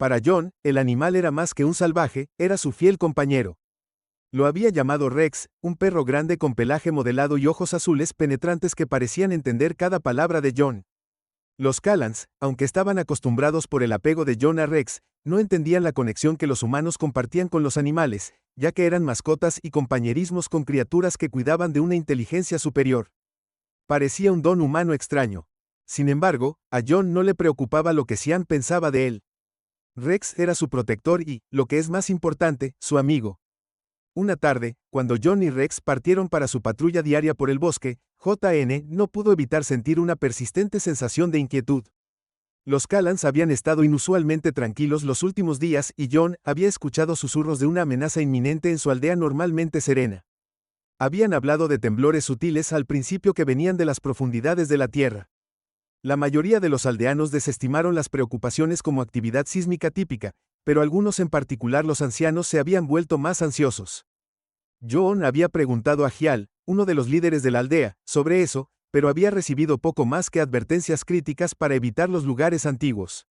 Para John, el animal era más que un salvaje, era su fiel compañero. Lo había llamado Rex, un perro grande con pelaje modelado y ojos azules penetrantes que parecían entender cada palabra de John. Los Callans, aunque estaban acostumbrados por el apego de John a Rex, no entendían la conexión que los humanos compartían con los animales, ya que eran mascotas y compañerismos con criaturas que cuidaban de una inteligencia superior. Parecía un don humano extraño. Sin embargo, a John no le preocupaba lo que Sian pensaba de él. Rex era su protector y, lo que es más importante, su amigo. Una tarde, cuando John y Rex partieron para su patrulla diaria por el bosque, JN no pudo evitar sentir una persistente sensación de inquietud. Los Callans habían estado inusualmente tranquilos los últimos días y John había escuchado susurros de una amenaza inminente en su aldea normalmente serena. Habían hablado de temblores sutiles al principio que venían de las profundidades de la tierra. La mayoría de los aldeanos desestimaron las preocupaciones como actividad sísmica típica, pero algunos en particular los ancianos se habían vuelto más ansiosos. John había preguntado a Gial, uno de los líderes de la aldea, sobre eso, pero había recibido poco más que advertencias críticas para evitar los lugares antiguos.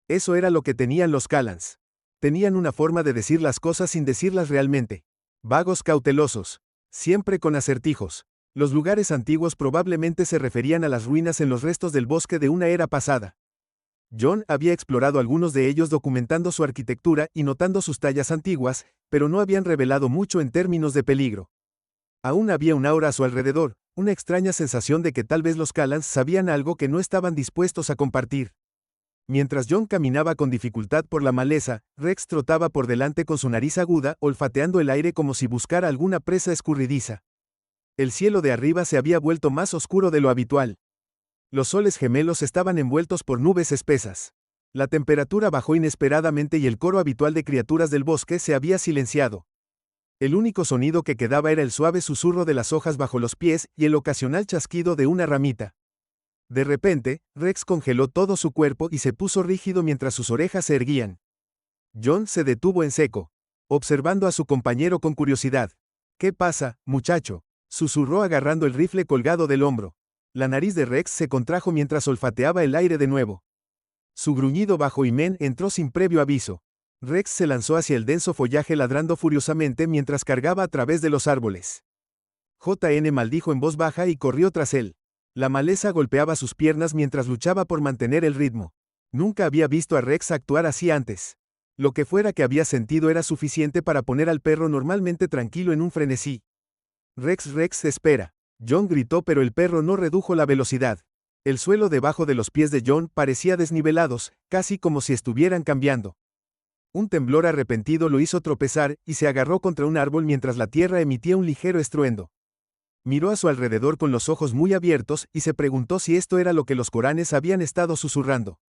Eso era lo que tenían los Callans. Tenían una forma de decir las cosas sin decirlas realmente. Vagos cautelosos. Siempre con acertijos. Los lugares antiguos probablemente se referían a las ruinas en los restos del bosque de una era pasada. John había explorado algunos de ellos documentando su arquitectura y notando sus tallas antiguas, pero no habían revelado mucho en términos de peligro. Aún había un aura a su alrededor, una extraña sensación de que tal vez los Callans sabían algo que no estaban dispuestos a compartir. Mientras John caminaba con dificultad por la maleza, Rex trotaba por delante con su nariz aguda, olfateando el aire como si buscara alguna presa escurridiza. El cielo de arriba se había vuelto más oscuro de lo habitual. Los soles gemelos estaban envueltos por nubes espesas. La temperatura bajó inesperadamente y el coro habitual de criaturas del bosque se había silenciado. El único sonido que quedaba era el suave susurro de las hojas bajo los pies y el ocasional chasquido de una ramita. De repente, Rex congeló todo su cuerpo y se puso rígido mientras sus orejas se erguían. John se detuvo en seco, observando a su compañero con curiosidad. «¿Qué pasa, muchacho?», susurró agarrando el rifle colgado del hombro. La nariz de Rex se contrajo mientras olfateaba el aire de nuevo. Su gruñido bajo himen entró sin previo aviso. Rex se lanzó hacia el denso follaje ladrando furiosamente mientras cargaba a través de los árboles. JN maldijo en voz baja y corrió tras él. La maleza golpeaba sus piernas mientras luchaba por mantener el ritmo. Nunca había visto a Rex actuar así antes. Lo que fuera que había sentido era suficiente para poner al perro normalmente tranquilo en un frenesí. Rex, espera. John gritó, pero el perro no redujo la velocidad. El suelo debajo de los pies de John parecía desnivelados, casi como si estuvieran cambiando. Un temblor arrepentido lo hizo tropezar y se agarró contra un árbol mientras la tierra emitía un ligero estruendo. Miró a su alrededor con los ojos muy abiertos y se preguntó si esto era lo que los Coranes habían estado susurrando.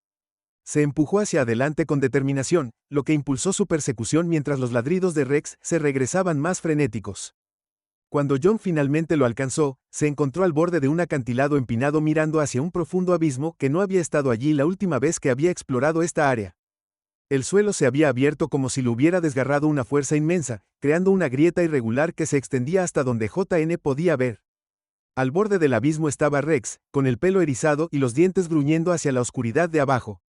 Se empujó hacia adelante con determinación, lo que impulsó su persecución mientras los ladridos de Rex se regresaban más frenéticos. Cuando John finalmente lo alcanzó, se encontró al borde de un acantilado empinado mirando hacia un profundo abismo que no había estado allí la última vez que había explorado esta área. El suelo se había abierto como si lo hubiera desgarrado una fuerza inmensa, creando una grieta irregular que se extendía hasta donde JN podía ver. Al borde del abismo estaba Rex, con el pelo erizado y los dientes gruñendo hacia la oscuridad de abajo.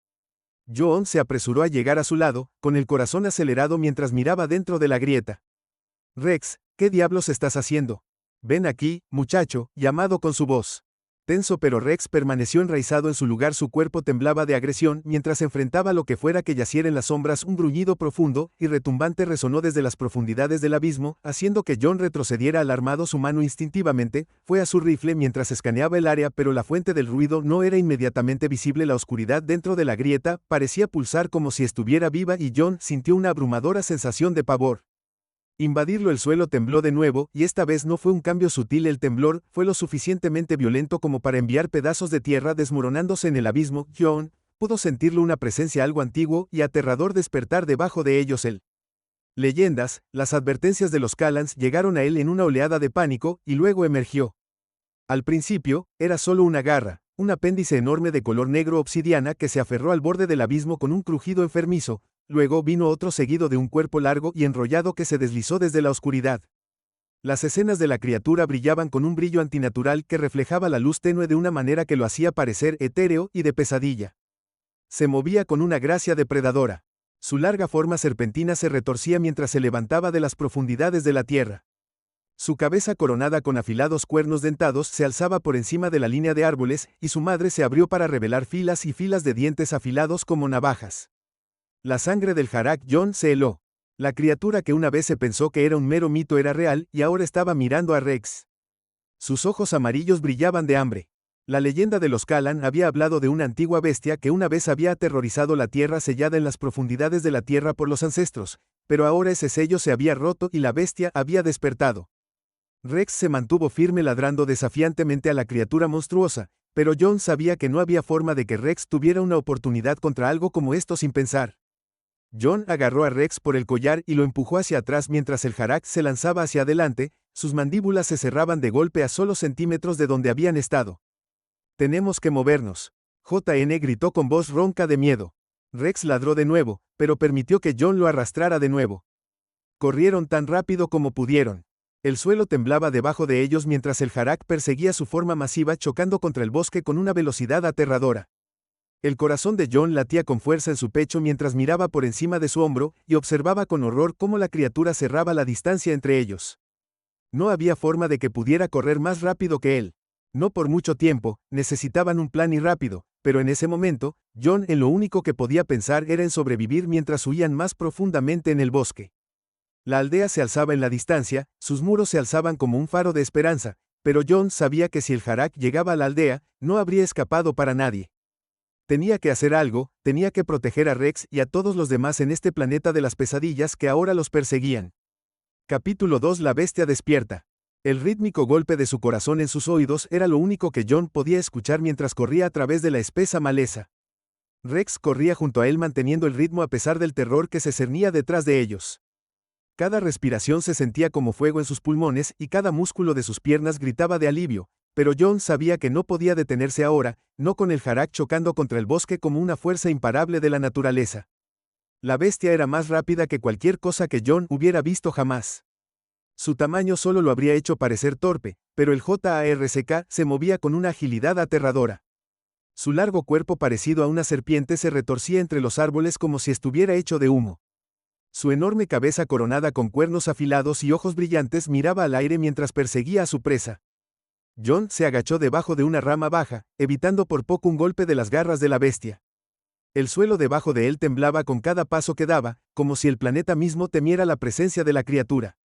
John se apresuró a llegar a su lado, con el corazón acelerado mientras miraba dentro de la grieta. «Rex, ¿qué diablos estás haciendo? Ven aquí, muchacho», llamado con su voz. Tenso, pero Rex permaneció enraizado en su lugar, su cuerpo temblaba de agresión mientras enfrentaba lo que fuera que yaciera en las sombras. Un gruñido profundo y retumbante resonó desde las profundidades del abismo, haciendo que John retrocediera alarmado. Su mano instintivamente fue a su rifle mientras escaneaba el área, pero la fuente del ruido no era inmediatamente visible. La oscuridad dentro de la grieta parecía pulsar como si estuviera viva y John sintió una abrumadora sensación de pavor. Invadirlo, el suelo tembló de nuevo, y esta vez no fue un cambio sutil. El temblor fue lo suficientemente violento como para enviar pedazos de tierra desmoronándose en el abismo. John pudo sentirlo, una presencia algo antiguo y aterrador despertar debajo de ellos. Leyendas, las advertencias de los Callans llegaron a él en una oleada de pánico, y luego emergió. Al principio, era solo una garra, un apéndice enorme de color negro obsidiana que se aferró al borde del abismo con un crujido enfermizo. Luego vino otro seguido de un cuerpo largo y enrollado que se deslizó desde la oscuridad. Las escenas de la criatura brillaban con un brillo antinatural que reflejaba la luz tenue de una manera que lo hacía parecer etéreo y de pesadilla. Se movía con una gracia depredadora. Su larga forma serpentina se retorcía mientras se levantaba de las profundidades de la tierra. Su cabeza coronada con afilados cuernos dentados se alzaba por encima de la línea de árboles, y su madre se abrió para revelar filas y filas de dientes afilados como navajas. La sangre del Harak Jon se heló. La criatura que una vez se pensó que era un mero mito era real, y ahora estaba mirando a Rex. Sus ojos amarillos brillaban de hambre. La leyenda de los Callan había hablado de una antigua bestia que una vez había aterrorizado la tierra sellada en las profundidades de la tierra por los ancestros, pero ahora ese sello se había roto y la bestia había despertado. Rex se mantuvo firme ladrando desafiantemente a la criatura monstruosa, pero Jon sabía que no había forma de que Rex tuviera una oportunidad contra algo como esto sin pensar. Jon agarró a Rex por el collar y lo empujó hacia atrás mientras el Harak se lanzaba hacia adelante, sus mandíbulas se cerraban de golpe a solo centímetros de donde habían estado. «Tenemos que movernos», JN gritó con voz ronca de miedo. Rex ladró de nuevo, pero permitió que Jon lo arrastrara de nuevo. Corrieron tan rápido como pudieron. El suelo temblaba debajo de ellos mientras el Harak perseguía su forma masiva chocando contra el bosque con una velocidad aterradora. El corazón de Jon latía con fuerza en su pecho mientras miraba por encima de su hombro y observaba con horror cómo la criatura cerraba la distancia entre ellos. No había forma de que pudiera correr más rápido que él. No por mucho tiempo, necesitaban un plan y rápido, pero en ese momento, Jon en lo único que podía pensar era en sobrevivir mientras huían más profundamente en el bosque. La aldea se alzaba en la distancia, sus muros se alzaban como un faro de esperanza, pero Jon sabía que si el Harak llegaba a la aldea, no habría escapado para nadie. Tenía que hacer algo, tenía que proteger a Rex y a todos los demás en este planeta de las pesadillas que ahora los perseguían. Capítulo 2. La bestia despierta. El rítmico golpe de su corazón en sus oídos era lo único que Jon podía escuchar mientras corría a través de la espesa maleza. Rex corría junto a él manteniendo el ritmo a pesar del terror que se cernía detrás de ellos. Cada respiración se sentía como fuego en sus pulmones y cada músculo de sus piernas gritaba de alivio, pero Jon sabía que no podía detenerse ahora, no con el Harak chocando contra el bosque como una fuerza imparable de la naturaleza. La bestia era más rápida que cualquier cosa que Jon hubiera visto jamás. Su tamaño solo lo habría hecho parecer torpe, pero el JARCK se movía con una agilidad aterradora. Su largo cuerpo parecido a una serpiente se retorcía entre los árboles como si estuviera hecho de humo. Su enorme cabeza coronada con cuernos afilados y ojos brillantes miraba al aire mientras perseguía a su presa. Jon se agachó debajo de una rama baja, evitando por poco un golpe de las garras de la bestia. El suelo debajo de él temblaba con cada paso que daba, como si el planeta mismo temiera la presencia de la criatura.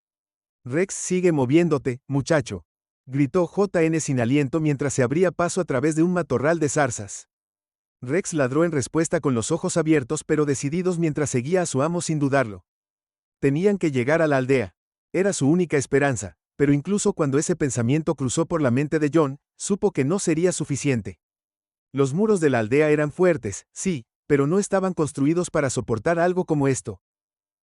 «Rex, sigue moviéndote, muchacho», gritó JN sin aliento mientras se abría paso a través de un matorral de zarzas. Rex ladró en respuesta con los ojos abiertos pero decididos mientras seguía a su amo sin dudarlo. Tenían que llegar a la aldea. Era su única esperanza, pero incluso cuando ese pensamiento cruzó por la mente de Jon, supo que no sería suficiente. Los muros de la aldea eran fuertes, sí, pero no estaban construidos para soportar algo como esto.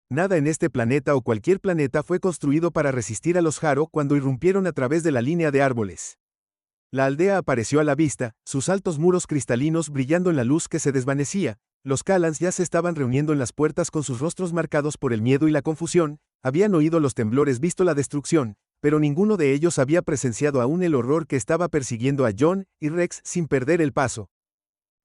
Nada en este planeta o cualquier planeta fue construido para resistir a los Harrow cuando irrumpieron a través de la línea de árboles. La aldea apareció a la vista, sus altos muros cristalinos brillando en la luz que se desvanecía. Los Callans ya se estaban reuniendo en las puertas con sus rostros marcados por el miedo y la confusión, habían oído los temblores, visto la destrucción, pero ninguno de ellos había presenciado aún el horror que estaba persiguiendo a Jon y Rex sin perder el paso.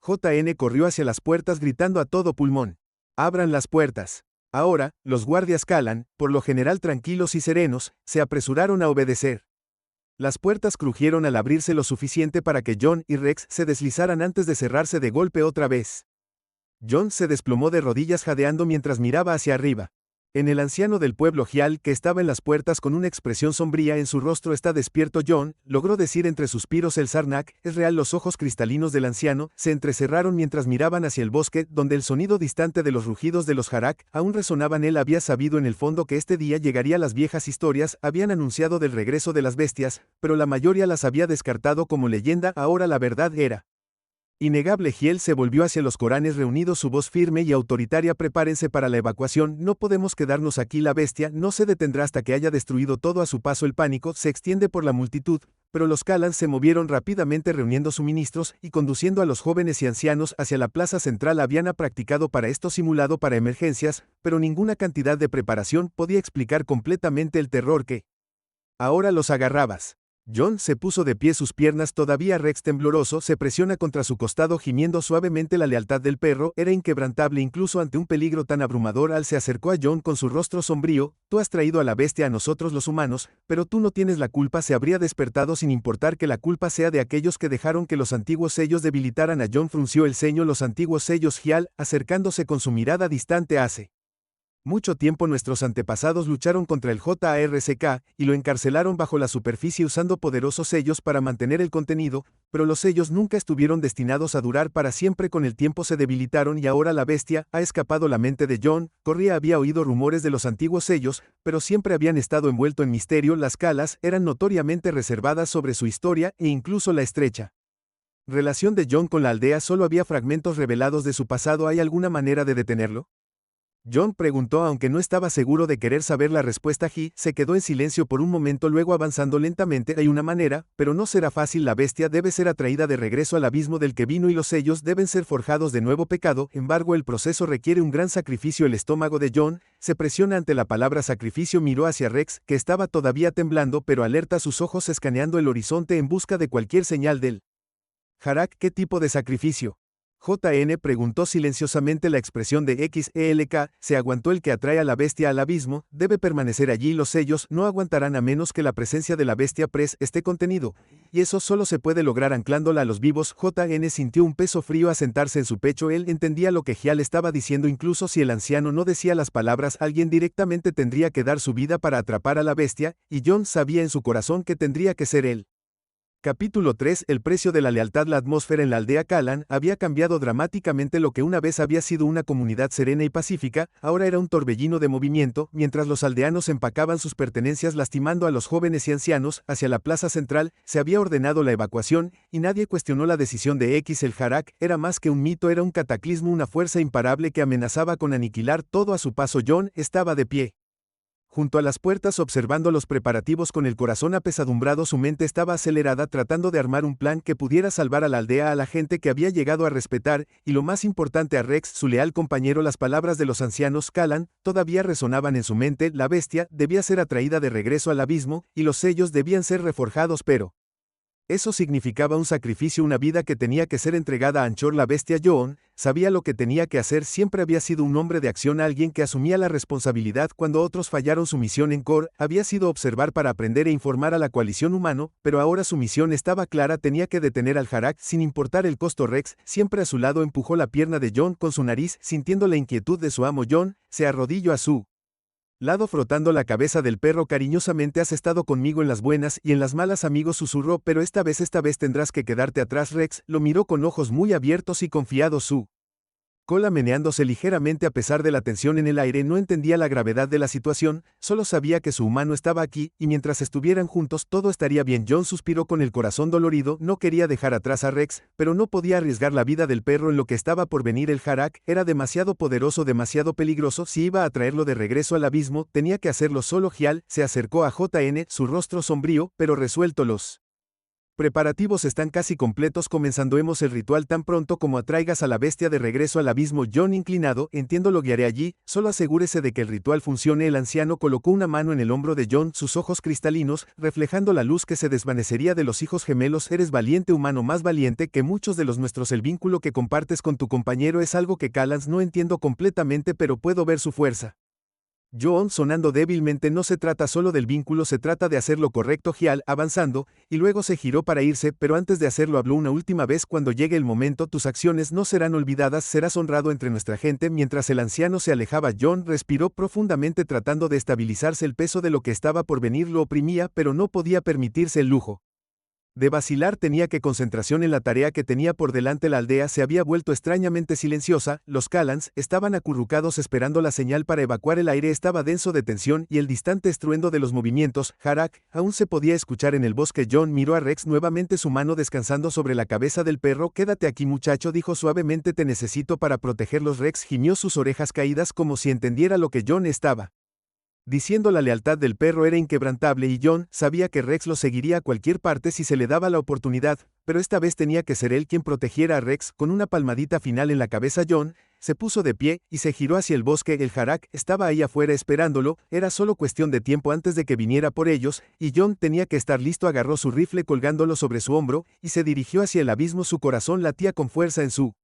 JN corrió hacia las puertas gritando a todo pulmón: «Abran las puertas». Ahora, los guardias Callan, por lo general tranquilos y serenos, se apresuraron a obedecer. Las puertas crujieron al abrirse lo suficiente para que Jon y Rex se deslizaran antes de cerrarse de golpe otra vez. Jon se desplomó de rodillas jadeando mientras miraba hacia arriba. En el anciano del pueblo Gial, que estaba en las puertas con una expresión sombría en su rostro: «Está despierto Jon», logró decir entre suspiros el Sarnak. «Es real». Los ojos cristalinos del anciano se entrecerraron mientras miraban hacia el bosque, donde el sonido distante de los rugidos de los Harak aún resonaban. Él había sabido en el fondo que este día llegaría. Las viejas historias habían anunciado del regreso de las bestias, pero la mayoría las había descartado como leyenda. Ahora la verdad era innegable. Giel se volvió hacia los Coranes reunidos, su voz firme y autoritaria: «Prepárense para la evacuación, no podemos quedarnos aquí. La bestia no se detendrá hasta que haya destruido todo a su paso». El pánico se extiende por la multitud, pero los Callan se movieron rápidamente reuniendo suministros y conduciendo a los jóvenes y ancianos hacia la plaza central. Habían practicado para esto, simulado para emergencias, pero ninguna cantidad de preparación podía explicar completamente el terror que ahora los agarrabas. John se puso de pie, sus piernas todavía. Rex, tembloroso, se presiona contra su costado gimiendo suavemente. La lealtad del perro era inquebrantable incluso ante un peligro tan abrumador. Al se acercó a John con su rostro sombrío. Tú has traído a la bestia a nosotros los humanos, pero tú no tienes la culpa. Se habría despertado sin importar que la culpa sea de aquellos que dejaron que los antiguos sellos debilitaran a John. Frunció el ceño. Los antiguos sellos. Gial, acercándose con su mirada distante. Hace mucho tiempo nuestros antepasados lucharon contra el JARCK y lo encarcelaron bajo la superficie usando poderosos sellos para mantener el contenido, pero los sellos nunca estuvieron destinados a durar para siempre. Con el tiempo se debilitaron y ahora la bestia ha escapado. La mente de John corría. Había oído rumores de los antiguos sellos, pero siempre habían estado envuelto en misterio. Las calas eran notoriamente reservadas sobre su historia e incluso la estrecha relación de John con la aldea. Solo había fragmentos revelados de su pasado. ¿Hay alguna manera de detenerlo?, John preguntó, aunque no estaba seguro de querer saber la respuesta. He se quedó en silencio por un momento, luego avanzando lentamente. Hay una manera, pero no será fácil. La bestia debe ser atraída de regreso al abismo del que vino y los sellos deben ser forjados de nuevo. Pecado, embargo, el proceso requiere un gran sacrificio. El estómago de John se presiona ante la palabra sacrificio. Miró hacia Rex, que estaba todavía temblando pero alerta, sus ojos escaneando el horizonte en busca de cualquier señal del Harak. ¿Qué tipo de sacrificio? JN preguntó silenciosamente. La expresión de XELK se aguantó. El que atrae a la bestia al abismo debe permanecer allí. Los sellos no aguantarán a menos que la presencia de la bestia esté contenido, y eso solo se puede lograr anclándola a los vivos. JN sintió un peso frío asentarse en su pecho. Él entendía lo que Gial estaba diciendo. Incluso si el anciano no decía las palabras, alguien directamente tendría que dar su vida para atrapar a la bestia, y John sabía en su corazón que tendría que ser él. Capítulo 3. El precio de la lealtad. La atmósfera en la aldea Callan había cambiado dramáticamente. Lo que una vez había sido una comunidad serena y pacífica, ahora era un torbellino de movimiento. Mientras los aldeanos empacaban sus pertenencias lastimando a los jóvenes y ancianos, hacia la plaza central, se había ordenado la evacuación, y nadie cuestionó la decisión de X. El Harak era más que un mito, era un cataclismo, una fuerza imparable que amenazaba con aniquilar todo a su paso. John estaba de pie junto a las puertas observando los preparativos con el corazón apesadumbrado. Su mente estaba acelerada tratando de armar un plan que pudiera salvar a la aldea, a la gente que había llegado a respetar, y lo más importante, a Rex, su leal compañero. Las palabras de los ancianos Callan todavía resonaban en su mente. La bestia debía ser atraída de regreso al abismo, y los sellos debían ser reforjados, pero eso significaba un sacrificio, una vida que tenía que ser entregada a Anchor. La bestia. John sabía lo que tenía que hacer. Siempre había sido un hombre de acción, alguien que asumía la responsabilidad cuando otros fallaron. Su misión en Core había sido observar para aprender e informar a la coalición humano, pero ahora su misión estaba clara. Tenía que detener al Harak sin importar el costo. Rex, siempre a su lado, empujó la pierna de John con su nariz, sintiendo la inquietud de su amo. John se arrodilló a su lado frotando la cabeza del perro cariñosamente. Has estado conmigo en las buenas y en las malas, amigo, susurró, pero esta vez tendrás que quedarte atrás. Rex lo miró con ojos muy abiertos y confiados, su cola meneándose ligeramente a pesar de la tensión en el aire. No entendía la gravedad de la situación, solo sabía que su humano estaba aquí, y mientras estuvieran juntos todo estaría bien. John suspiró con el corazón dolorido. No quería dejar atrás a Rex, pero no podía arriesgar la vida del perro en lo que estaba por venir. El Harak era demasiado poderoso, demasiado peligroso. Si iba a traerlo de regreso al abismo, tenía que hacerlo solo. Gial se acercó a JN, su rostro sombrío, pero resuelto. Los preparativos están casi completos. Comenzaremos el ritual tan pronto como atraigas a la bestia de regreso al abismo. John inclinado, entiendo, lo guiaré allí, solo asegúrese de que el ritual funcione. El anciano colocó una mano en el hombro de John, sus ojos cristalinos, reflejando la luz que se desvanecería de los hijos gemelos. Eres valiente, humano, más valiente que muchos de los nuestros. El vínculo que compartes con tu compañero es algo que Callans no entiendo completamente, pero puedo ver su fuerza. John, sonando débilmente, no se trata solo del vínculo, se trata de hacer lo correcto. Gial, avanzando, y luego se giró para irse, pero antes de hacerlo habló una última vez. Cuando llegue el momento, tus acciones no serán olvidadas, serás honrado entre nuestra gente. Mientras el anciano se alejaba, John respiró profundamente tratando de estabilizarse. El peso de lo que estaba por venir lo oprimía, pero no podía permitirse el lujo de vacilar. Tenía que concentración en la tarea que tenía por delante. La aldea se había vuelto extrañamente silenciosa. Los Callans estaban acurrucados esperando la señal para evacuar. El aire estaba denso de tensión y el distante estruendo de los movimientos. Harak aún se podía escuchar en el bosque. John miró a Rex nuevamente, su mano descansando sobre la cabeza del perro. Quédate aquí, muchacho, dijo suavemente, te necesito para protegerlos. Rex gimió, sus orejas caídas, como si entendiera lo que John estaba diciendo. La lealtad del perro era inquebrantable y John sabía que Rex lo seguiría a cualquier parte si se le daba la oportunidad, pero esta vez tenía que ser él quien protegiera a Rex. Con una palmadita final en la cabeza, John se puso de pie y se giró hacia el bosque. El Harak estaba ahí afuera esperándolo, era solo cuestión de tiempo antes de que viniera por ellos, y Jon tenía que estar listo. Agarró su rifle colgándolo sobre su hombro, y se dirigió hacia el abismo. Su corazón latía con fuerza en su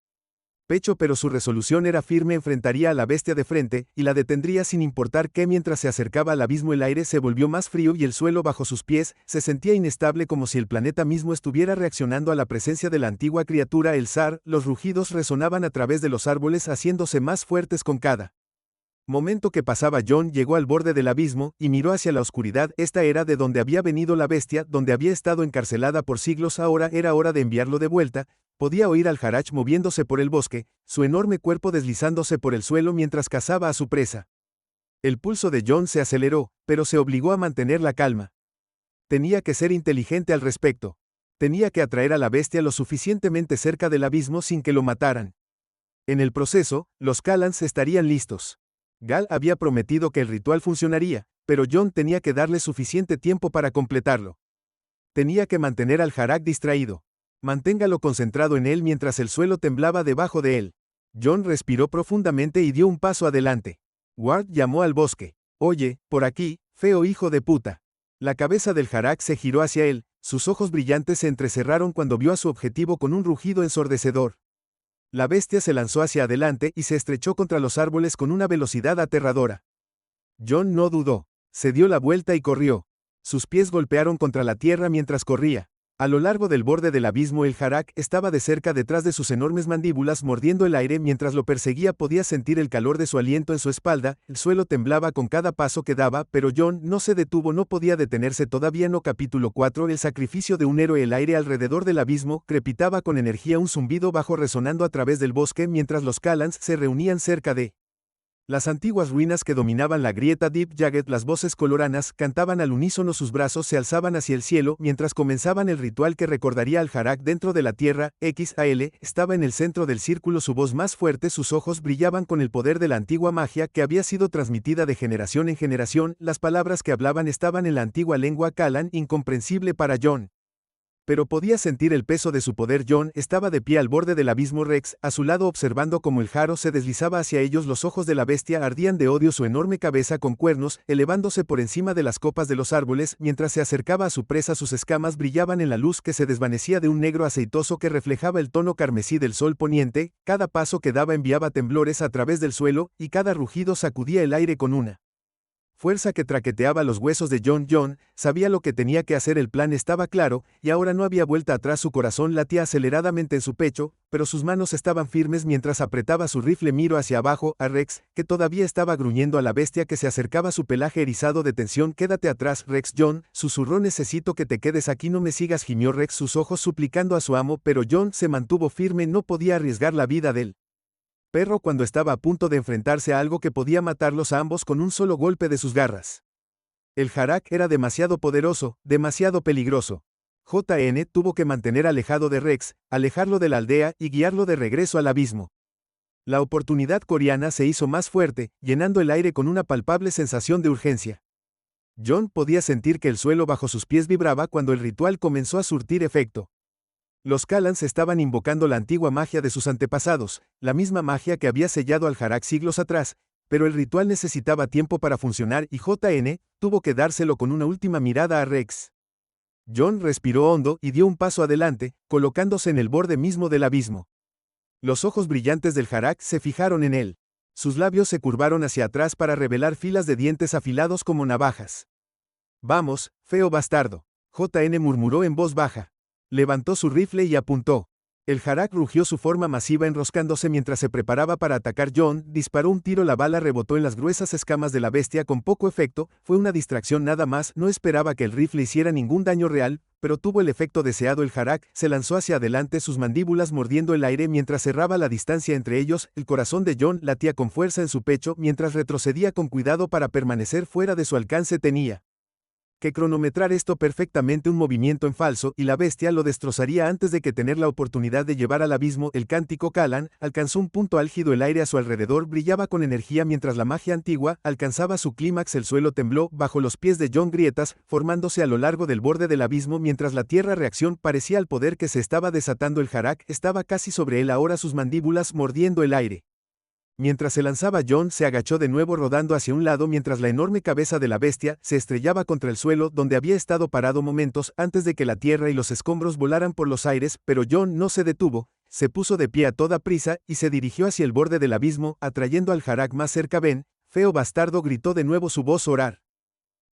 pecho, pero su resolución era firme. Enfrentaría a la bestia de frente, y la detendría sin importar qué. Mientras se acercaba al abismo, el aire se volvió más frío y el suelo bajo sus pies se sentía inestable, como si el planeta mismo estuviera reaccionando a la presencia de la antigua criatura. El zar, los rugidos resonaban a través de los árboles, haciéndose más fuertes con cada momento que pasaba. Jon llegó al borde del abismo y miró hacia la oscuridad. Esta era de donde había venido la bestia, donde había estado encarcelada por siglos. Ahora era hora de enviarlo de vuelta. Podía oír al Harach moviéndose por el bosque, su enorme cuerpo deslizándose por el suelo mientras cazaba a su presa. El pulso de Jon se aceleró, pero se obligó a mantener la calma. Tenía que ser inteligente al respecto. Tenía que atraer a la bestia lo suficientemente cerca del abismo sin que lo mataran. En el proceso, los Callans estarían listos. Gal había prometido que el ritual funcionaría, pero Jon tenía que darle suficiente tiempo para completarlo. Tenía que mantener al Harak distraído. Manténgalo concentrado en él mientras el suelo temblaba debajo de él. Jon respiró profundamente y dio un paso adelante. Ward llamó al bosque. Oye, por aquí, feo hijo de puta. La cabeza del Harak se giró hacia él, sus ojos brillantes se entrecerraron cuando vio a su objetivo con un rugido ensordecedor. La bestia se lanzó hacia adelante y se estrechó contra los árboles con una velocidad aterradora. Jon no dudó. Se dio la vuelta y corrió. Sus pies golpearon contra la tierra mientras corría. A lo largo del borde del abismo, el Harak estaba de cerca detrás de sus enormes mandíbulas, mordiendo el aire mientras lo perseguía. Podía sentir el calor de su aliento en su espalda, el suelo temblaba con cada paso que daba, pero Jon no se detuvo, no podía detenerse todavía. No. Capítulo 4. El sacrificio de un héroe. El aire alrededor del abismo crepitaba con energía, un zumbido bajo resonando a través del bosque mientras los Callans se reunían cerca de las antiguas ruinas que dominaban la grieta Deep Jagged. Las voces coloranas cantaban al unísono, sus brazos se alzaban hacia el cielo mientras comenzaban el ritual que recordaría al Harak dentro de la tierra. XAL estaba en el centro del círculo, su voz más fuerte, sus ojos brillaban con el poder de la antigua magia que había sido transmitida de generación en generación. Las palabras que hablaban estaban en la antigua lengua Callan, incomprensible para Jon. Pero podía sentir el peso de su poder. Jon estaba de pie al borde del abismo, Rex a su lado observando cómo el Jaro se deslizaba hacia ellos. Los ojos de la bestia ardían de odio, su enorme cabeza con cuernos, elevándose por encima de las copas de los árboles, mientras se acercaba a su presa. Sus escamas brillaban en la luz que se desvanecía de un negro aceitoso que reflejaba el tono carmesí del sol poniente. Cada paso que daba enviaba temblores a través del suelo, y cada rugido sacudía el aire con una fuerza que traqueteaba los huesos de Jon. Jon sabía lo que tenía que hacer, el plan estaba claro, y ahora no había vuelta atrás. Su corazón latía aceleradamente en su pecho, pero sus manos estaban firmes mientras apretaba su rifle. Miró hacia abajo, a Rex, que todavía estaba gruñendo, a la bestia que se acercaba, su pelaje erizado de tensión. Quédate atrás, Rex. Jon susurró, necesito que te quedes aquí, no me sigas, gimió Rex, sus ojos suplicando a su amo, pero Jon se mantuvo firme, no podía arriesgar la vida del perro cuando estaba a punto de enfrentarse a algo que podía matarlos a ambos con un solo golpe de sus garras. El Harak era demasiado poderoso, demasiado peligroso. JN tuvo que mantener alejado de Rex, alejarlo de la aldea y guiarlo de regreso al abismo. La oportunidad coreana se hizo más fuerte, llenando el aire con una palpable sensación de urgencia. Jon podía sentir que el suelo bajo sus pies vibraba cuando el ritual comenzó a surtir efecto. Los Callans estaban invocando la antigua magia de sus antepasados, la misma magia que había sellado al Harak siglos atrás, pero el ritual necesitaba tiempo para funcionar y JN tuvo que dárselo con una última mirada a Rex. Jon respiró hondo y dio un paso adelante, colocándose en el borde mismo del abismo. Los ojos brillantes del Harak se fijaron en él. Sus labios se curvaron hacia atrás para revelar filas de dientes afilados como navajas. Vamos, feo bastardo, JN murmuró en voz baja. Levantó su rifle y apuntó. El Harak rugió, su forma masiva enroscándose mientras se preparaba para atacar. Jon disparó un tiro, la bala rebotó en las gruesas escamas de la bestia con poco efecto, fue una distracción nada más. No esperaba que el rifle hiciera ningún daño real, pero tuvo el efecto deseado. El Harak se lanzó hacia adelante, sus mandíbulas mordiendo el aire mientras cerraba la distancia entre ellos. El corazón de Jon latía con fuerza en su pecho mientras retrocedía con cuidado para permanecer fuera de su alcance. Tenía que cronometrar esto perfectamente, un movimiento en falso y la bestia lo destrozaría antes de que tener la oportunidad de llevar al abismo. El cántico Callan alcanzó un punto álgido, el aire a su alrededor brillaba con energía mientras la magia antigua alcanzaba su clímax. El suelo tembló bajo los pies de Jon, grietas formándose a lo largo del borde del abismo mientras la tierra reacción parecía al poder que se estaba desatando. El Harak estaba casi sobre él ahora, sus mandíbulas mordiendo el aire. Mientras se lanzaba, John se agachó de nuevo rodando hacia un lado mientras la enorme cabeza de la bestia se estrellaba contra el suelo donde había estado parado momentos antes de que la tierra y los escombros volaran por los aires, pero John no se detuvo, se puso de pie a toda prisa y se dirigió hacia el borde del abismo, atrayendo al Harak más cerca. «Ven, feo bastardo», gritó de nuevo su voz orar.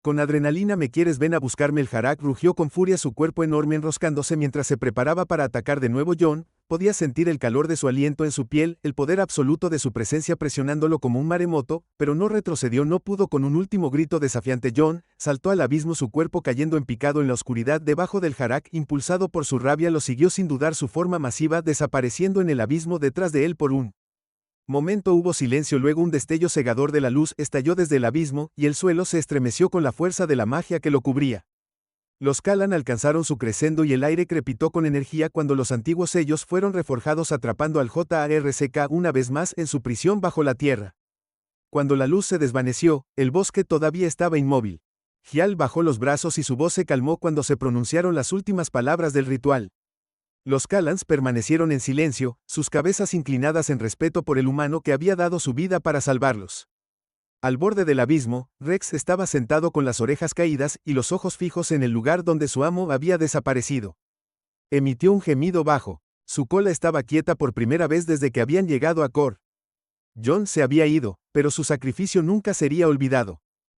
«Con adrenalina me quieres, ven a buscarme». El Harak rugió con furia, su cuerpo enorme enroscándose mientras se preparaba para atacar de nuevo. John podía sentir el calor de su aliento en su piel, el poder absoluto de su presencia presionándolo como un maremoto, pero no retrocedió, no pudo. Con un último grito desafiante, John saltó al abismo, su cuerpo cayendo en picado en la oscuridad debajo del Harak. Impulsado por su rabia, lo siguió sin dudar, su forma masiva desapareciendo en el abismo detrás de él. Por un momento hubo silencio, luego un destello cegador de la luz estalló desde el abismo, y el suelo se estremeció con la fuerza de la magia que lo cubría. Los Kalan alcanzaron su crescendo y el aire crepitó con energía cuando los antiguos sellos fueron reforjados, atrapando al JRCK una vez más en su prisión bajo la tierra. Cuando la luz se desvaneció, el bosque todavía estaba inmóvil. Gial bajó los brazos y su voz se calmó cuando se pronunciaron las últimas palabras del ritual. Los Kalans permanecieron en silencio, sus cabezas inclinadas en respeto por el humano que había dado su vida para salvarlos. Al borde del abismo, Rex estaba sentado con las orejas caídas y los ojos fijos en el lugar donde su amo había desaparecido. Emitió un gemido bajo. Su cola estaba quieta por primera vez desde que habían llegado a Kor. John se había ido, pero su sacrificio nunca sería olvidado.